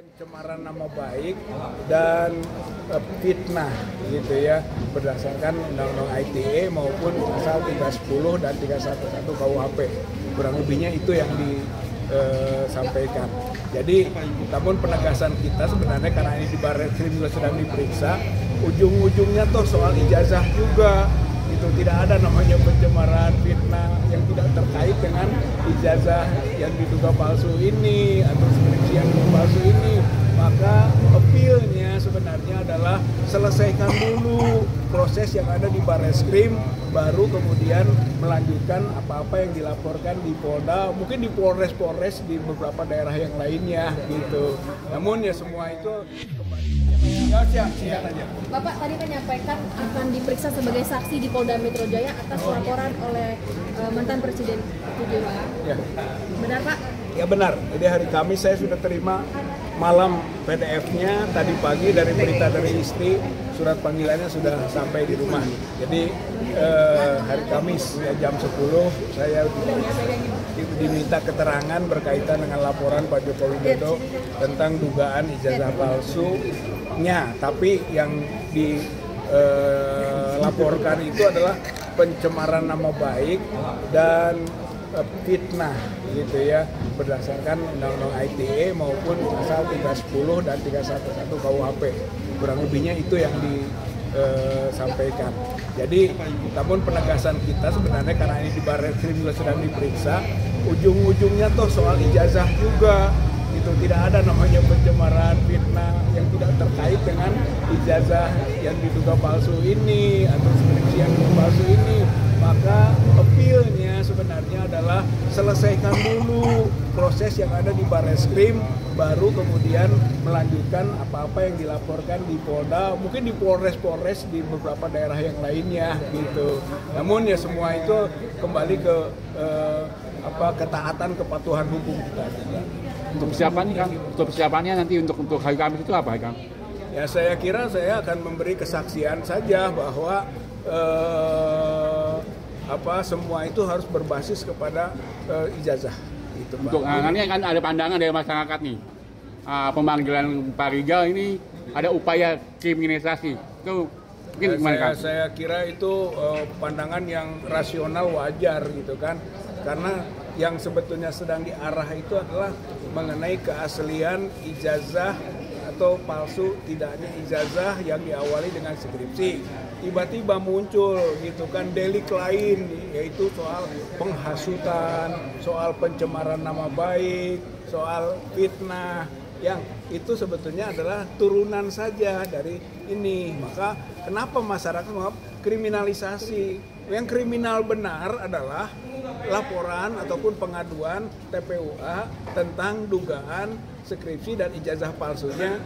Pencemaran nama baik dan fitnah gitu ya, berdasarkan Undang-Undang ITE maupun pasal 310 dan 311 KUHP. Kurang lebihnya itu yang disampaikan. Jadi namun penegasan kita sebenarnya karena ini di Barreskrim juga sedang diperiksa, ujung-ujungnya toh soal ijazah juga. Itu tidak ada namanya pencemaran, fitnah yang tidak terkait dengan ijazah yang diduga palsu ini atau skripsi yang diduga palsu ini. Maka appeal-nya sebenarnya adalah selesaikan dulu proses yang ada di Barreskrim, baru kemudian melanjutkan apa-apa yang dilaporkan di Polda, mungkin di Polres di beberapa daerah yang lainnya gitu. Namun ya semua itu kembali. Ya, siap aja. Bapak tadi menyampaikan akan diperiksa sebagai saksi di Polda Metro Jaya atas laporan oleh mantan Presiden Jokowi. Ya. Benar Pak? Ya benar. Jadi hari Kamis saya sudah terima malam PDF-nya, tadi pagi dari berita dari istri, surat panggilannya sudah sampai di rumah. Jadi hari Kamis ya, jam 10 saya diminta keterangan berkaitan dengan laporan Pak Joko Widodo tentang dugaan ijazah palsunya, tapi yang dilaporkan itu adalah pencemaran nama baik dan fitnah gitu ya, berdasarkan Undang-Undang ITE maupun pasal 310 dan 311 KUHP. Kurang lebihnya itu yang disampaikan. Jadi namun penegasan kita sebenarnya karena ini di Barreskrim juga sedang diperiksa, ujung-ujungnya toh soal ijazah juga. Itu tidak ada namanya pencemaran, fitnah yang tidak terkait dengan ijazah yang diduga palsu ini atau skripsi yang diduga palsu ini. Maka appeal-nya sebenarnya adalah selesaikan dulu proses yang ada di Barreskrim, baru kemudian melanjutkan apa-apa yang dilaporkan di Polda, mungkin di Polres di beberapa daerah yang lainnya gitu. Namun ya semua itu kembali ke ketaatan, kepatuhan hukum kita juga. Untuk persiapannya Kang, untuk persiapannya nanti untuk hari Kamis itu apa Kang? Ya saya kira saya akan memberi kesaksian saja bahwa semua itu harus berbasis kepada ijazah. Itu, Pak. Untuk nanti kan ada pandangan dari masyarakat nih, pemanggilan Pak Rizal ini ada upaya kriminalisasi. Itu mungkin gimana Kang? Saya kira itu pandangan yang rasional, wajar gitu kan, karena yang sebetulnya sedang diarah itu adalah mengenai keaslian ijazah atau palsu tidaknya ijazah yang diawali dengan skripsi. Tiba-tiba muncul gitu kan delik lain, yaitu soal penghasutan, soal pencemaran nama baik, soal fitnah, yang itu sebetulnya adalah turunan saja dari ini. Maka kenapa masyarakat mau kriminalisasi? Yang kriminal benar adalah laporan ataupun pengaduan TPUA tentang dugaan skripsi dan ijazah palsunya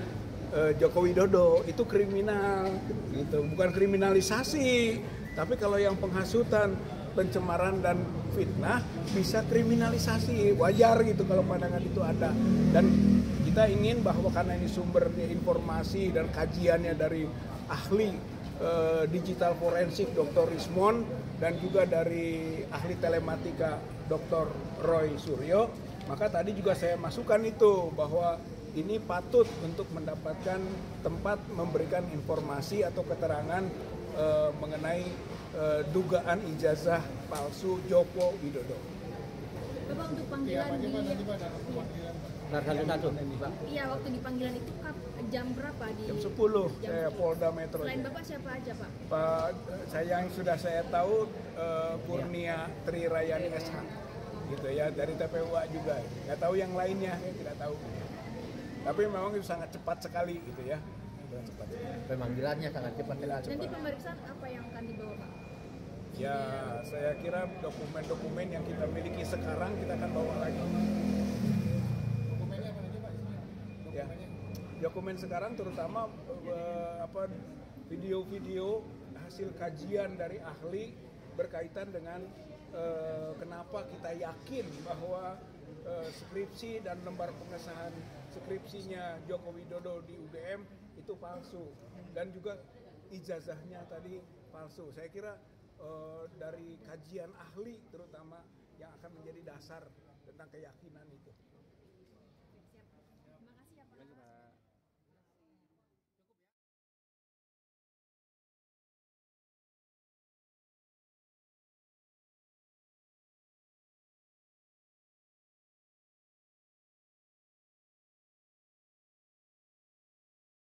Joko Widodo. Itu kriminal gitu, bukan kriminalisasi. Tapi kalau yang penghasutan, pencemaran dan fitnah bisa kriminalisasi, wajar gitu kalau pandangan itu ada. Dan kita ingin bahwa karena ini sumbernya informasi dan kajiannya dari ahli digital forensik Dr. Rismon dan juga dari ahli telematika Dr. Roy Suryo, maka tadi juga saya masukkan itu bahwa ini patut untuk mendapatkan tempat memberikan informasi atau keterangan mengenai dugaan ijazah palsu Joko Widodo. Bapak untuk panggilan Iya, waktu di panggilan itu jam berapa di? Jam 10 saya Polda Metro. Selain Bapak siapa aja Pak? Saya yang sudah saya tahu Kurnia Tri Rayani SH gitu ya, dari TPUA juga. Nggak tahu yang lainnya, saya tidak tahu. Tapi memang itu sangat cepat sekali gitu ya. Cepat. Pemanggilannya sangat cepat. Nanti pemeriksaan apa yang akan dibawa Pak? Ya, saya kira dokumen-dokumen yang kita miliki sekarang kita akan bawa lagi. Ya, dokumen sekarang terutama video-video hasil kajian dari ahli berkaitan dengan kenapa kita yakin bahwa skripsi dan lembar pengesahan skripsinya Joko Widodo di UGM itu palsu dan juga ijazahnya tadi palsu. Saya kira dari kajian ahli terutama yang akan menjadi dasar tentang keyakinan itu.